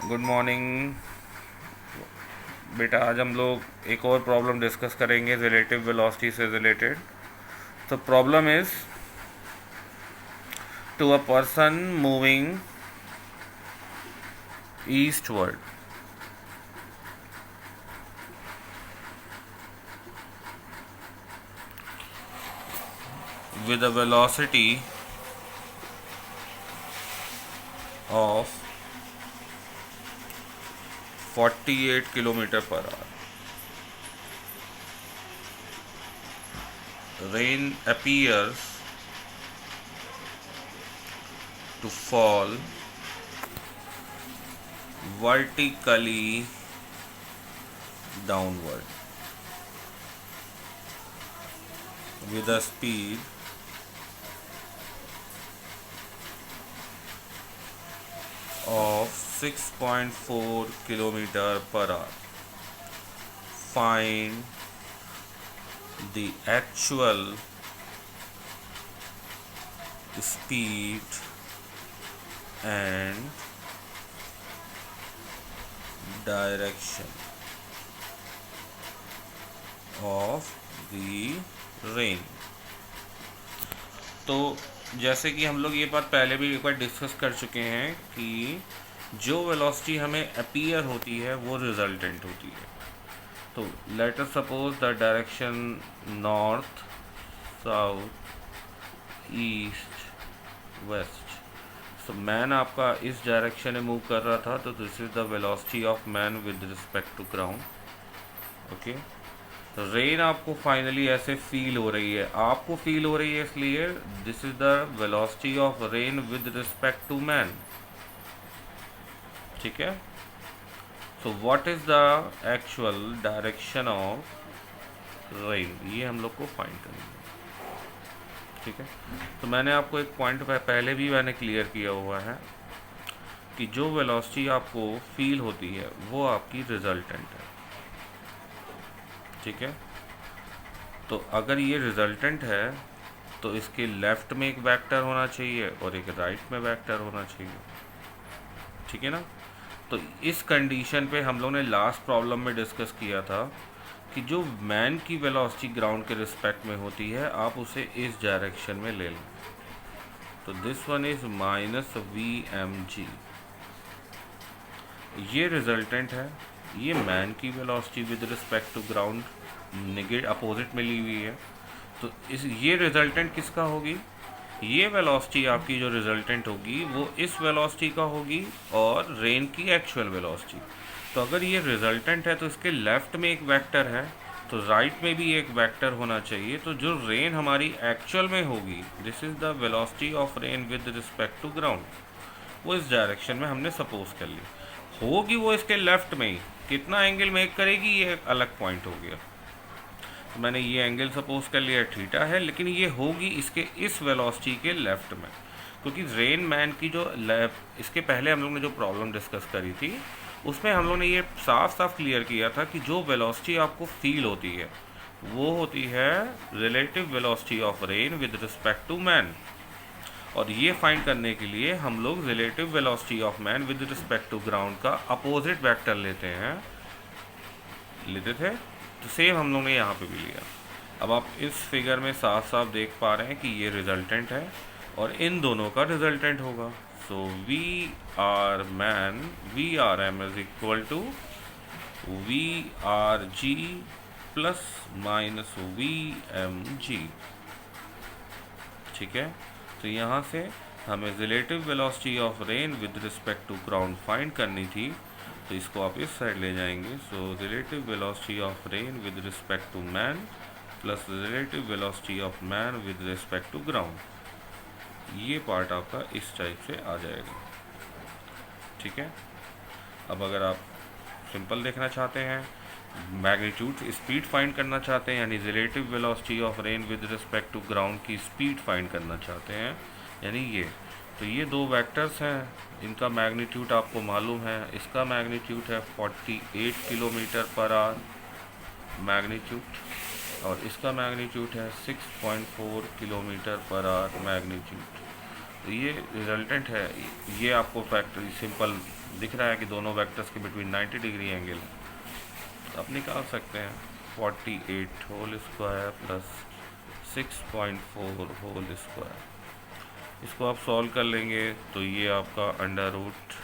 Good morning बेटा। आज हम लोग एक और प्रॉब्लम डिस्कस करेंगे रिलेटिव वेलोसिटी से रिलेटेड। तो problem is to a person moving eastward with a velocity of 48 kilometer per hour. Rain appears to fall vertically downward with a speed of 6.4 kilometer per hour. Find the actual speed and direction of the rain. तो जैसे कि हम लोग ये बात पहले भी एक बार डिस्कस कर चुके हैं कि जो वेलोसिटी हमें अपीयर होती है वो रिजल्टेंट होती है। तो let us suppose the direction north, south, east, west. तो मैन आपका इस डायरेक्शन में मूव कर रहा था, तो this is the velocity of man with respect to ground. Okay, rain आपको फाइनली ऐसे फील हो रही है, आपको फील हो रही है, इसलिए this is the velocity of rain with respect to man. ठीक है, so what is the actual direction of rain, ये हम लोग को फाइंड करना है। ठीक है, तो मैंने आपको एक पॉइंट पहले भी मैंने क्लियर किया हुआ है कि जो वेलोसिटी आपको फील होती है वो आपकी रिजल्टेंट है। ठीक है, तो अगर ये रिजल्टेंट है तो इसके लेफ्ट में एक वेक्टर होना चाहिए और एक राइट में वेक्टर होना चाहिए। ठीक है ना, तो इस कंडीशन पे हम लोग ने लास्ट प्रॉब्लम में डिस्कस किया था कि जो मैन की वेलोसिटी ग्राउंड के रिस्पेक्ट में होती है आप उसे इस डायरेक्शन में ले लें। तो दिस वन इज -vmg, ये रिजल्टेंट है, ये मैन की velocity with respect to ground negate opposite में ली हुई है। तो इस ये रिजल्टेंट किसका होगी, ये वेलोसिटी आपकी जो रिजल्टेंट होगी वो इस वेलोसिटी का होगी और रेन की एक्चुअल वेलोसिटी। तो अगर ये रिजल्टेंट है तो इसके लेफ्ट में एक वेक्टर है, तो राइट में भी एक वेक्टर होना चाहिए। तो जो रेन हमारी एक्चुअल में होगी, this is the velocity of rain with respect to ground, वो इस डायरेक्शन में हमने सपोज कर ली होगी, वो इसके लेफ्ट में ही कितना एंगल मेक करेगी ये एक अलग पॉइंट हो गया। तो मैंने ये एंगल सपोज कर लिया थीटा है, लेकिन ये होगी इसके इस वेलोसिटी के लेफ्ट में, क्योंकि रेन मैन की जो इसके पहले हम लोग ने जो प्रॉब्लम डिस्कस करी थी उसमें हम लोग ने ये साफ साफ क्लियर किया था कि जो वेलोसिटी आपको फील होती है वो होती है relative velocity of rain with respect to man. और ये फाइंड करने के लिए हम लोग relative velocity of man with respect to ground का अपोजिट वेक्टर लेते थे। तो सेम हम लोग ने यहाँ पे भी लिया। अब आप इस फिगर में साफ साफ देख पा रहे हैं कि ये रिजल्टेंट है और इन दोनों का रिजल्टेंट होगा। So V R man, V R M is equal to V R G plus minus V M G. ठीक है, तो यहाँ से हमें relative velocity of rain with respect to ground find करनी थी, तो इसको आप इस साइड ले जाएंगे। So relative velocity of rain with respect to man plus relative velocity of man with respect to ground, ये पार्ट आपका इस टाइप से आ जाएगा। ठीक है, अब अगर आप सिंपल देखना चाहते हैं, मैग्नीट्यूड स्पीड फाइंड करना चाहते हैं, यानी relative velocity of rain with respect to ground की स्पीड फाइंड करना चाहते हैं, यानी ये, तो ये दो वेक्टर्स हैं, इनका मैग्नीट्यूड आपको मालूम है। इसका मैग्नीट्यूड है 48 किलोमीटर पर आवर मैग्नीट्यूड, और इसका मैग्नीट्यूड है 6.4 किलोमीटर पर आवर मैग्नीट्यूड। ये रिजल्टेंट है, ये आपको फैक्टर सिंपल दिख रहा है कि दोनों वेक्टर्स के बिटवीन 90 डिग्री एंगल है, तो आप निकाल सकते हैं 48 whole square plus 6.4 whole square. इसको आप सॉल्व कर लेंगे तो ये आपका under root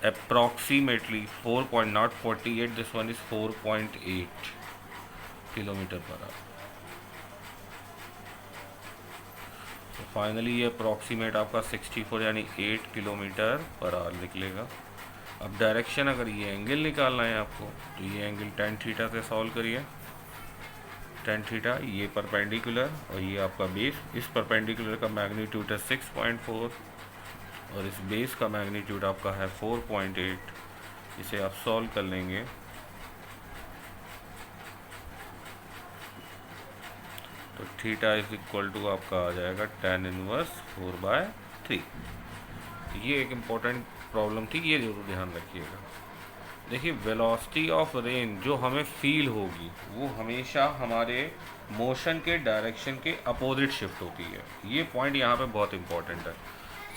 approximately 4.48, this one is 4.8 kilometre per hour. तो फाइनली ये अप्रॉक्सीमेट आपका 64 यानी 8 किलोमीटर पर आवर निकलेगा। अब डायरेक्शन अगर ये एंगल निकालना है आपको, तो ये एंगल tan थीटा से सॉल्व करिए। tan थीटा ये परपेंडिकुलर और ये आपका बेस, इस परपेंडिकुलर का मैग्नीट्यूड है 6.4 और इस बेस का मैग्नीट्यूड आपका है 4.8। इसे आप सॉल्व कर लेंगे तो थीटा इज इक्वल टू आपका आ जाएगा tan इनवर्स 4/3। ये एक इम्पोर्टेंट प्रॉब्लम थी, ये जरूर ध्यान रखिएगा। देखिए वेलोसिटी ऑफ रेन जो हमें फील होगी वो हमेशा हमारे मोशन के डायरेक्शन के अपोजिट शिफ्ट होती है। ये पॉइंट यहाँ पे बहुत इंपॉर्टेंट है।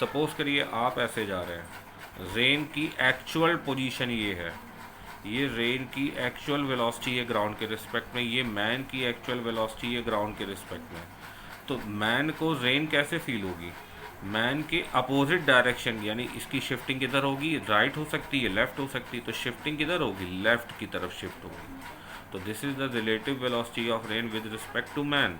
सपोज करिए आप ऐसे जा रहे हैं, रेन की एक्चुअल पोजीशन ये है, ये रेन की एक्चुअल वेलोसिटी है ग्राउंड के रिस्पेक्ट में, ये मैन की एक्चुअल वेलोसिटी है ग्राउंड के रिस्पेक्ट में। तो मैन को रेन कैसे फील होगी? मैन के अपोजिट डायरेक्शन, यानी इसकी शिफ्टिंग किधर होगी? राइट हो सकती है, लेफ्ट हो सकती है, तो शिफ्टिंग किधर होगी? लेफ्ट की तरफ शिफ्ट होगी। तो this is the relative velocity of rain with respect to man.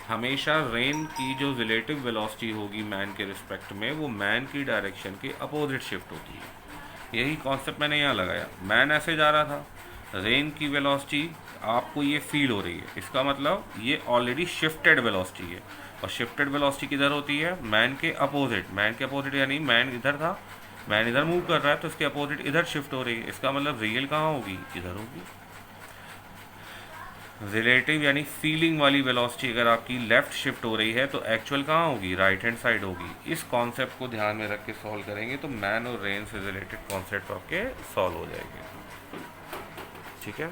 हमेशा रेन की जो रिलेटिव वेलोसिटी होगी मैन के रिस्पेक्ट में, वो मैन की डायरेक्शन के अपोजिट शिफ्ट होती है। यही कॉन्सेप्ट मैंने यहाँ लगाया। मैन ऐसे जा रहा था, रेन की वेलोसिटी आपको ये फील हो रही है, इसका मतलब ये ऑलरेडी शिफ्टेड वेलोसिटी है। और शिफ्टेड वेलोसिटी किधर होती है? मैन के अपोजिट। मैन के अपोजिट यानी मैन इधर था, मैन इधर मूव कर रहा है, तो इसके अपोजिट इधर शिफ्ट हो रही है। इसका मतलब रियल कहाँ होगी? इधर होगी। रिलेटिव यानी फीलिंग वाली वेलोसिटी अगर आपकी लेफ्ट शिफ्ट हो रही है तो एक्चुअल कहाँ होगी? राइट हैंड साइड होगी। इस कॉन्सेप्ट को ध्यान में रख के सॉल्व करेंगे तो मैन और रेन से रिलेटेड कॉन्सेप्ट आपके सॉल्व हो जाएंगे। ठीक है।